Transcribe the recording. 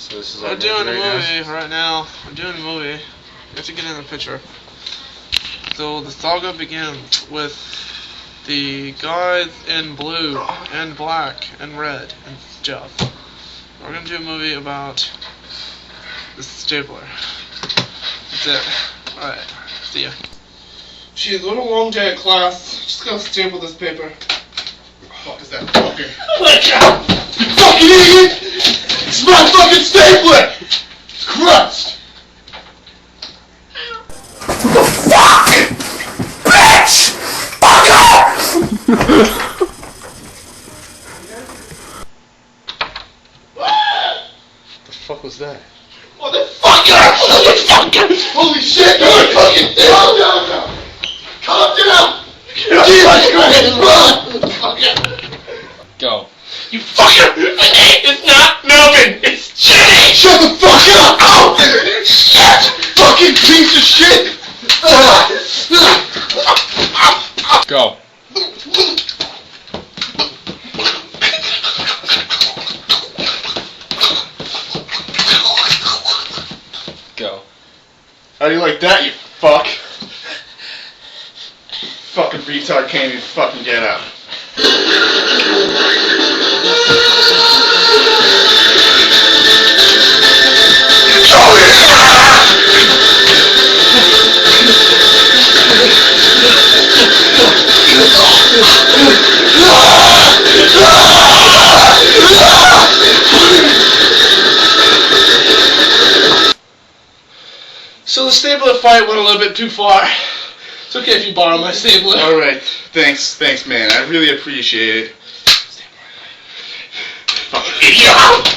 So this is We're doing a movie right now. We're doing a movie. You have to get in the picture. So the saga begins with the guys in blue and black and red and stuff. We're gonna do a movie about the stapler. That's it. Alright, see ya. Geez, what a long day at class. Just gotta staple this paper. What the fuck is that fucker? Let out! You fucking idiot! It's my fucking stapler! Christ! What the fuck? Bitch! Fucker! What the fuck was that? Motherfucker! Motherfucker! Holy shit! You fucking calm down now! Calm down! Jesus Christ! Run! Motherfucker! Go. You fucker! It's not Melvin! It's Jenny! Shut the fuck up! Oh! Shit! Fucking piece of shit! Go. Go. How do you like that, you fuck? Fucking retard can't even fucking get out. So the stapler fight went a little bit too far. It's okay if you borrow my stapler. Alright, thanks man, I really appreciate it. Fucking idiot!